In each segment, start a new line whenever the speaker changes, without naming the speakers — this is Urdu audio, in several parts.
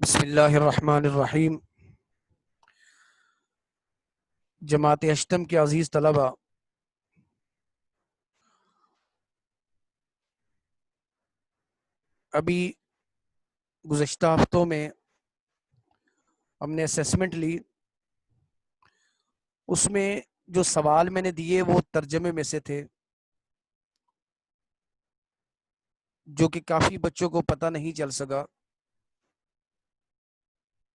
بسم اللہ الرحمن الرحیم۔ جماعت اشتم کے عزیز طلبہ، ابھی گزشتہ ہفتوں میں ہم نے اسیسمنٹ لی، اس میں جو سوال میں نے دیے وہ ترجمے میں سے تھے، جو کہ کافی بچوں کو پتہ نہیں چل سکا۔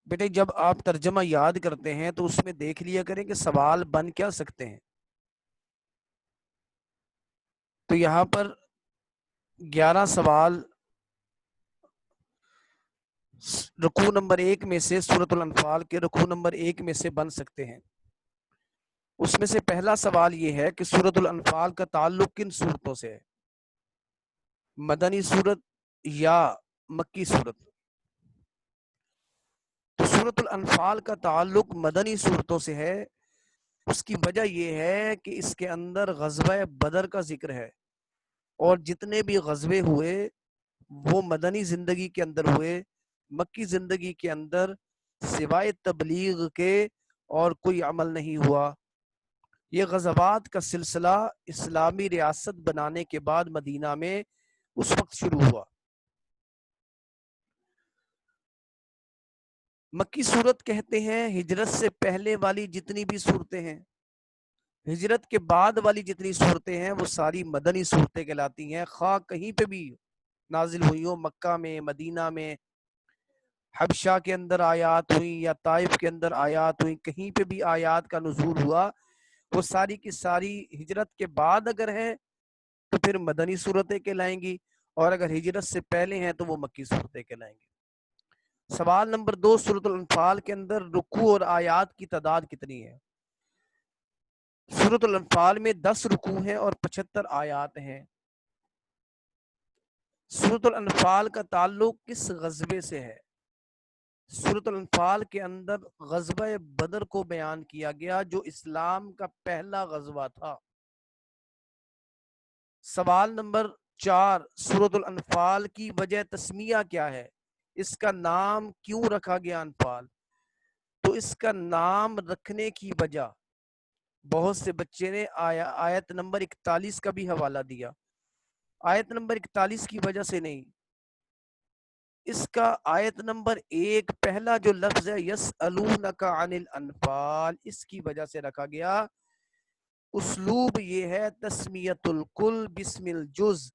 بیٹے جب آپ ترجمہ یاد کرتے ہیں تو اس میں دیکھ لیا کریں کہ سوال بن کیا سکتے ہیں۔ تو یہاں پر 11 سوال رکوع نمبر 1 میں سے، سورۃ الانفال کے رکوع نمبر 1 میں سے بن سکتے ہیں۔ اس میں سے پہلا سوال یہ ہے کہ سورۃ الانفال کا تعلق کن صورتوں سے ہے؟ مدنی صورت یا مکی صورت؟ تو سورۃ الانفال کا تعلق مدنی صورتوں سے ہے۔ اس کی وجہ یہ ہے کہ اس کے اندر غزوہ بدر کا ذکر ہے، اور جتنے بھی غزوے ہوئے وہ مدنی زندگی کے اندر ہوئے، مکی زندگی کے اندر سوائے تبلیغ کے اور کوئی عمل نہیں ہوا۔ یہ غزوات کا سلسلہ اسلامی ریاست بنانے کے بعد مدینہ میں اس وقت شروع ہوا۔ مکی صورت کہتے ہیں ہجرت سے پہلے والی جتنی بھی صورتیں ہیں، ہجرت کے بعد والی جتنی صورتیں ہیں وہ ساری مدنی صورتیں کہلاتی ہیں، خواہ کہیں پہ بھی نازل ہوئی ہوں، مکہ میں، مدینہ میں، حبشہ کے اندر آیات ہوئیں یا طائف کے اندر آیات ہوئیں، کہیں پہ بھی آیات کا نزول ہوا، وہ ساری کی ساری ہجرت کے بعد اگر ہیں تو پھر مدنی صورتیں کہلائیں گی، اور اگر ہجرت سے پہلے ہیں تو وہ مکی صورتیں کہلائیں گی۔ سوال نمبر 2، سورۃ الانفال کے اندر رکوع اور آیات کی تعداد کتنی ہے؟ سورۃ الانفال میں 10 رکوع ہیں اور 75 آیات ہیں۔ سورۃ الانفال کا تعلق کس غزوے سے ہے؟ سورۃ الانفال کے اندر غزوہ بدر کو بیان کیا گیا، جو اسلام کا پہلا غزوہ تھا۔ سوال نمبر 4، سورۃ الانفال کی وجہ تسمیہ کیا ہے؟ اس کا نام کیوں رکھا گیا انفال؟ تو اس کا نام رکھنے کی وجہ، بہت سے بچے نے آیت نمبر 41 کا بھی حوالہ دیا۔ آیت نمبر 41 کی وجہ سے نہیں، اس کا آیت نمبر 1 پہلا جو لفظ ہے یسألونک عن الانفال، اس کی وجہ سے رکھا گیا۔ اسلوب یہ ہے تسمیت الکل بسم الجز،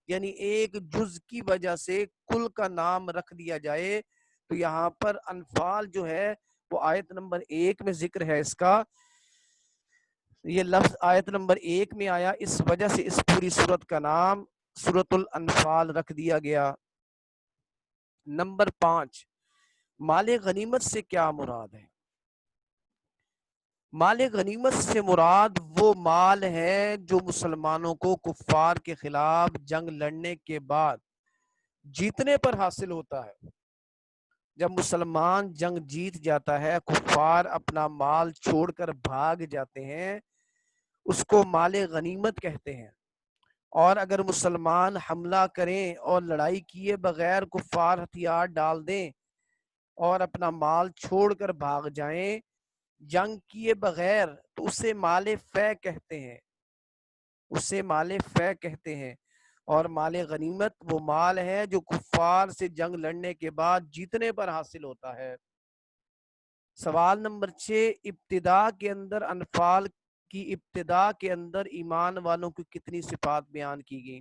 یعنی ایک جز کی وجہ سے کل کا نام رکھ دیا جائے۔ تو یہاں پر انفال جو ہے وہ آیت نمبر 1 میں ذکر ہے اس کا، یہ لفظ آیت نمبر 1 میں آیا، اس وجہ سے اس پوری سورت کا نام سورۃ الانفال رکھ دیا گیا۔ نمبر 5، مال غنیمت سے کیا مراد ہے؟ مال غنیمت سے مراد وہ مال ہے جو مسلمانوں کو کفار کے خلاف جنگ لڑنے کے بعد جیتنے پر حاصل ہوتا ہے۔ جب مسلمان جنگ جیت جاتا ہے، کفار اپنا مال چھوڑ کر بھاگ جاتے ہیں، اس کو مال غنیمت کہتے ہیں۔ اور اگر مسلمان حملہ کریں اور لڑائی کیے بغیر کفار ہتھیار ڈال دیں اور اپنا مال چھوڑ کر بھاگ جائیں جنگ کیے بغیر، تو اسے مال فے کہتے ہیں، اسے مال فے کہتے ہیں۔ اور مال غنیمت وہ مال ہے جو کفار سے جنگ لڑنے کے بعد جیتنے پر حاصل ہوتا ہے۔ سوال نمبر 6، ابتدا کے اندر انفال کی ابتدا کے اندر ایمان والوں کی کتنی صفات بیان کی گئی؟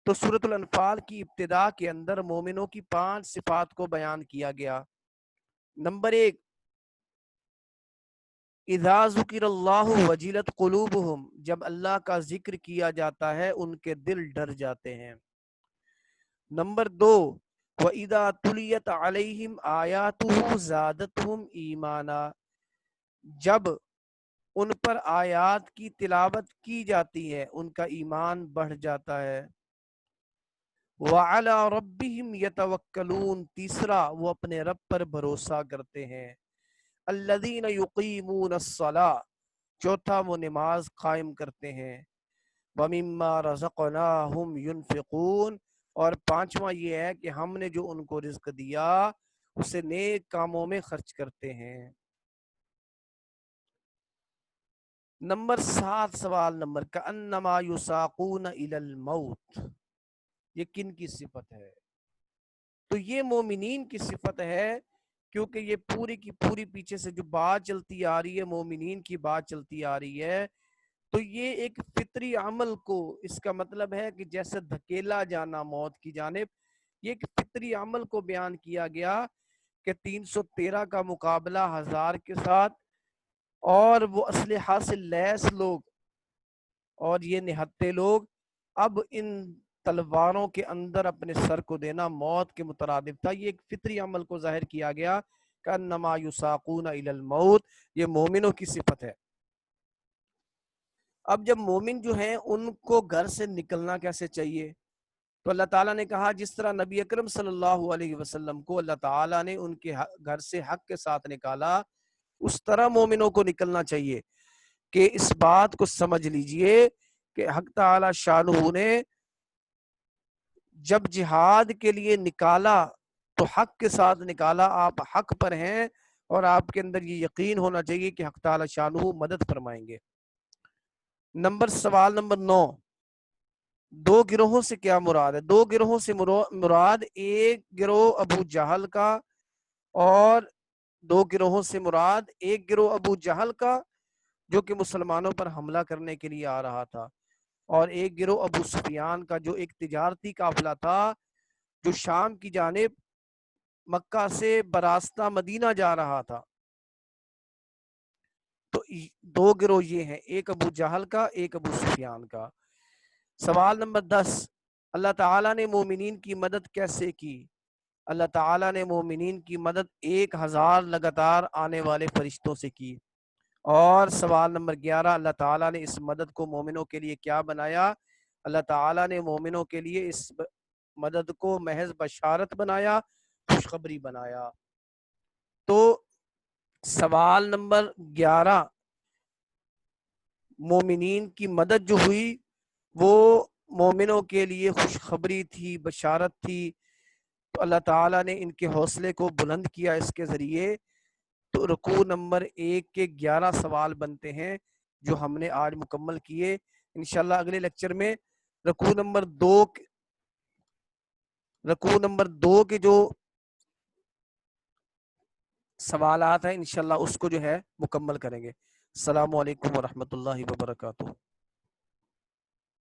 تو سورۃ الانفال کی ابتدا کے اندر مومنوں کی 5 صفات کو بیان کیا گیا۔ نمبر 1، اذا ذکر اللہ وجلت قلوبہم، جب اللہ کا ذکر کیا جاتا ہے ان کے دل ڈر جاتے ہیں۔ نمبر 2، وَإِذَا تُلِيَتْ عَلَيْهِمْ آيَاتُهُ زَادَتْهُمْ إِيمَانًا، جب ان پر آیات کی تلاوت کی جاتی ہے ان کا ایمان بڑھ جاتا ہے۔ وَعَلَى رَبِّهِمْ يَتَوَكَّلُونَ، تیسرا وہ اپنے رب پر بھروسہ کرتے ہیں۔ الَّذِينَ يُقِيمُونَ الصَّلَاةَ، چوتھا وہ نماز قائم کرتے ہیں۔ وَمِمَّا رَزَقْنَاهُمْ يُنْفِقُونَ، اور پانچواں یہ ہے کہ ہم نے جو ان کو رزق دیا اسے نیک کاموں میں خرچ کرتے ہیں۔ نمبر 7 سوال نمبر کأنما یساقون الی الموت، یہ کن کی صفت ہے؟ تو یہ مومنین کی صفت ہے، کیونکہ یہ پوری کی پوری پیچھے سے جو بات چلتی آ رہی ہے، مومنین کی بات چلتی آ رہی ہے، تو یہ ایک فطری عمل کو، اس کا مطلب ہے کہ جیسے دھکیلا جانا موت کی جانب، یہ ایک فطری عمل کو بیان کیا گیا کہ 313 کا مقابلہ 1000 کے ساتھ، اور وہ اسلحہ سے لیس لوگ اور یہ نہتے لوگ اب ان تلواروں کے اندر اپنے سر کو دینا موت کے مترادف تھا۔ یہ ایک فطری عمل کو ظاہر کیا گیا کہ انما یساقون الی الموت، یہ مومنوں کی صفت ہے۔ اب جب مومن جو ہیں ان کو گھر سے نکلنا کیسے چاہیے؟ تو اللہ تعالیٰ نے کہا جس طرح نبی اکرم صلی اللہ علیہ وسلم کو اللہ تعالیٰ نے ان کے گھر سے حق کے ساتھ نکالا، اس طرح مومنوں کو نکلنا چاہیے۔ کہ اس بات کو سمجھ لیجئے کہ حق تعالی شانہ نے جب جہاد کے لیے نکالا تو حق کے ساتھ نکالا، آپ حق پر ہیں، اور آپ کے اندر یہ یقین ہونا چاہیے کہ حق تعالی شانہ مدد فرمائیں گے۔ سوال نمبر 9، دو گروہوں سے کیا مراد ہے؟ دو گروہوں سے مراد ایک گروہ ابو جہل کا، اور دو گروہوں سے مراد ایک گروہ ابو جہل کا جو کہ مسلمانوں پر حملہ کرنے کے لیے آ رہا تھا، اور ایک گروہ ابو سفیان کا جو ایک تجارتی قافلہ تھا جو شام کی جانب مکہ سے براستہ مدینہ جا رہا تھا۔ تو دو گروہ یہ ہیں، ایک ابو جہل کا، ایک ابو سفیان کا۔ سوال نمبر 10، اللہ تعالیٰ نے مومنین کی مدد کیسے کی؟ اللہ تعالیٰ نے مومنین کی مدد 1000 لگاتار آنے والے فرشتوں سے کی۔ اور سوال نمبر 11، اللہ تعالیٰ نے اس مدد کو مومنوں کے لیے کیا بنایا؟ اللہ تعالیٰ نے مومنوں کے لیے اس مدد کو محض بشارت بنایا، خوشخبری بنایا۔ تو سوال نمبر 11، مومنین کی مدد جو ہوئی وہ مومنوں کے لیے خوشخبری تھی، بشارت تھی، تو اللہ تعالیٰ نے ان کے حوصلے کو بلند کیا اس کے ذریعے۔ تو رکوع نمبر 1 کے 11 سوال بنتے ہیں جو ہم نے آج مکمل کیے۔ انشاءاللہ اگلے لیکچر میں رکوع نمبر 2 کے جو سوالات ہیں انشاءاللہ اس کو جو ہے مکمل کریں گے۔ السلام علیکم ورحمۃ اللہ وبرکاتہ۔